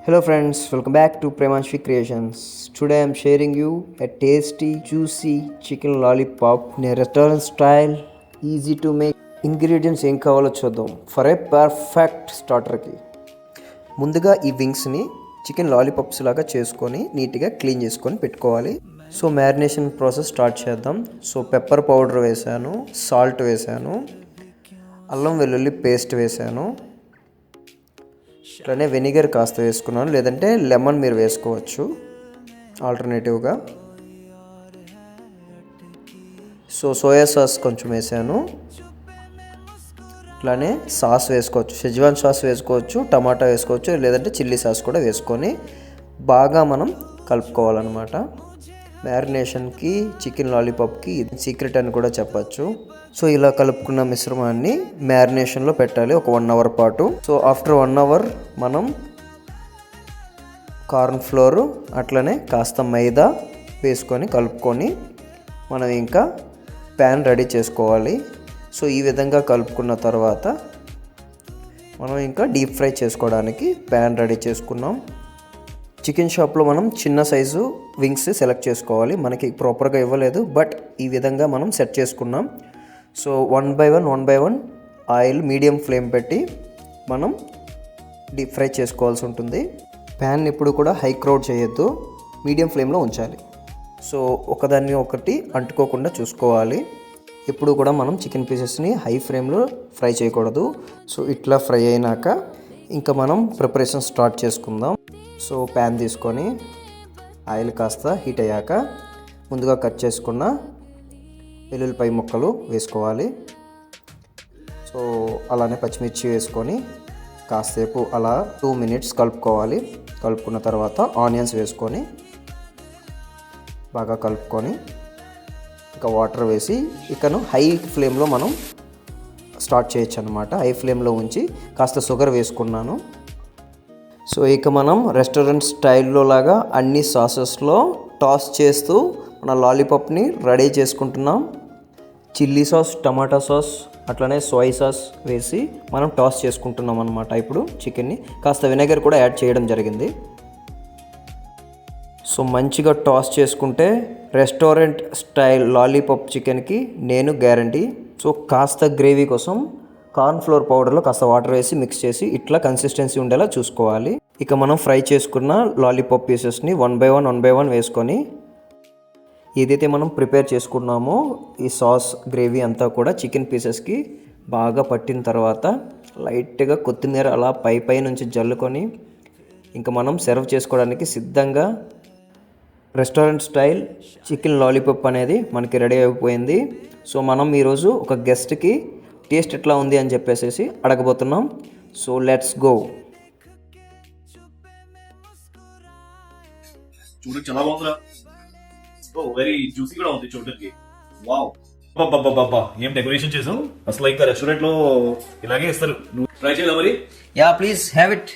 Hello friends, welcome back to Premanshvi Creations. Today I am sharing you a tasty, juicy chicken lollipop in a restaurant style, easy to make. Ingredients ఏం కావాలో చూద్దాం for a perfect స్టార్టర్కి. ముందుగా ఈ వింగ్స్ని chicken lollipops లాగా చేసుకొని నీట్గా clean చేసుకొని పెట్టుకోవాలి. సో మ్యారినేషన్ ప్రాసెస్ స్టార్ట్ చేద్దాం. సో పెప్పర్ పౌడర్ వేసాను, సాల్ట్ వేసాను, అల్లం వెల్లుల్లి పేస్ట్ వేసాను, అట్లనే వెనిగర్ కాస్త వేసుకున్నాను, లేదంటే లెమన్ మీరు వేసుకోవచ్చు ఆల్టర్నేటివ్గా. సో సోయా సాస్ కొంచెం వేసాను, అట్లానే సాస్ వేసుకోవచ్చు, షెజ్వాన్ సాస్ వేసుకోవచ్చు, టమాటా వేసుకోవచ్చు, లేదంటే చిల్లీ సాస్ కూడా వేసుకొని బాగా మనం కలుపుకోవాలన్నమాట. మ్యారినేషన్కి చికెన్ లాలీపాప్కి సీక్రెట్ అని కూడా చెప్పచ్చు. సో ఇలా కలుపుకున్న మిశ్రమాన్ని మ్యారినేషన్లో పెట్టాలి ఒక 1 అవర్ పాటు. సో ఆఫ్టర్ 1 అవర్ మనం కార్న్ ఫ్లోర్ అట్లనే కాస్త మైదా వేసుకొని కలుపుకొని మనం ఇంకా ప్యాన్ రెడీ చేసుకోవాలి. సో ఈ విధంగా కలుపుకున్న తర్వాత మనం ఇంకా డీప్ ఫ్రై చేసుకోవడానికి ప్యాన్ రెడీ చేసుకున్నాం. చికెన్ షాప్లో మనం చిన్న సైజు వింగ్స్ సెలెక్ట్ చేసుకోవాలి, మనకి ప్రాపర్గా ఇవ్వలేదు, బట్ ఈ విధంగా మనం సెట్ చేసుకున్నాం. So 1 by 1 oil medium flame పెట్టి మనం డీప్ ఫ్రై చేసుకోవాల్సి ఉంటుంది. ప్యాన్ ఇప్పుడు కూడా హై క్రౌడ్ చేయొద్దు, మీడియం ఫ్లేమ్లో ఉంచాలి. సో ఒకదాన్ని ఒకటి అంటుకోకుండా చూసుకోవాలి. ఎప్పుడు కూడా మనం చికెన్ పీసెస్ని హై ఫ్లేమ్లో ఫ్రై చేయకూడదు. సో ఇట్లా ఫ్రై అయినాక ఇంకా మనం ప్రిపరేషన్ స్టార్ట్ చేసుకుందాం. సో ప్యాన్ తీసుకొని ఆయిల్ కాస్త హీట్ అయ్యాక ముందుగా కట్ చేసుకున్న వెల్లుల్లిపాయ ముక్కలు వేసుకోవాలి. సో అలానే పచ్చిమిర్చి వేసుకొని కాసేపు అలా 2 మినిట్స్ కలుపుకోవాలి. కలుపుకున్న తర్వాత ఆనియన్స్ వేసుకొని బాగా కలుపుకొని ఇంకా వాటర్ వేసి ఇకను హై ఫ్లేమ్లో మనం స్టార్ట్ చేయొచ్చు అనమాట. హై ఫ్లేమ్లో ఉంచి కాస్త షుగర్ వేసుకున్నాను. సో ఇక మనం రెస్టారెంట్ స్టైల్లో లాగా అన్ని సాసెస్లో టాస్ చేస్తూ మన లాలీపాప్ని రెడీ చేసుకుంటున్నాం. చిల్లీ సాస్, టమాటా సాస్, అట్లనే సోయా సాస్ వేసి మనం టాస్ చేసుకుంటున్నాం అనమాట. ఇప్పుడు చికెన్ని కాస్త వెనిగర్ కూడా యాడ్ చేయడం జరిగింది. సో మంచిగా టాస్ చేసుకుంటే రెస్టారెంట్ స్టైల్ లాలీపాప్ చికెన్కి నేను గ్యారంటీ. సో కాస్త గ్రేవీ కోసం కార్న్ ఫ్లోర్ పౌడర్లో కాస్త వాటర్ వేసి మిక్స్ చేసి ఇట్లా కన్సిస్టెన్సీ ఉండేలా చూసుకోవాలి. ఇక మనం ఫ్రై చేసుకున్న లాలీపాప్ పీసెస్ని 1 బై 1 వేసుకొని ఏదైతే మనం ప్రిపేర్ చేసుకున్నామో ఈ సాస్ గ్రేవీ అంతా కూడా చికెన్ పీసెస్కి బాగా పట్టిన తర్వాత లైట్గా కొత్తిమీర అలా పై నుంచి జల్లుకొని ఇంకా మనం సర్వ్ చేసుకోవడానికి సిద్ధంగా రెస్టారెంట్ స్టైల్ చికెన్ లాలీపాప్ అనేది మనకి రెడీ అయిపోయింది. సో మనం ఈరోజు ఒక గెస్ట్కి టేస్ట్ ఎట్లా ఉంది అని చెప్పేసి అడగబోతున్నాం. So let's go. చూడండి చాలా బాగుందిరా. వెరీ జ్యూసీ కూడా ఉంది చూడడానికి. వావ్ బాబా ఏం డెకరేషన్ చేసావు అసలు. ఇంకా రెస్టారెంట్ లో ఇలాగే ఇస్తారు. నువ్వు ట్రై చేయాలి మరి. Yeah please have it.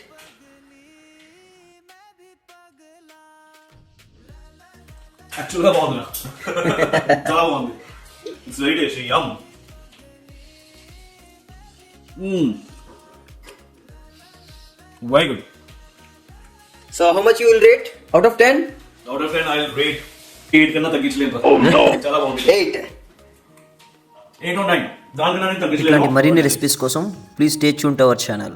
Actual గా బాగుందిరా. చాలా బాగుంది. It's very tasty. Yum. Very good. So how much you will rate out of 10? Out of 10 I will rate 8 కన్నా తగ్గించలేదు. చాలా బాగుంది. 8 or 9 దానికన్నా తగ్గించలేదు. ఇలాంటి మరిన్ని రెసిపీస్ కోసం please stay tune to our channel.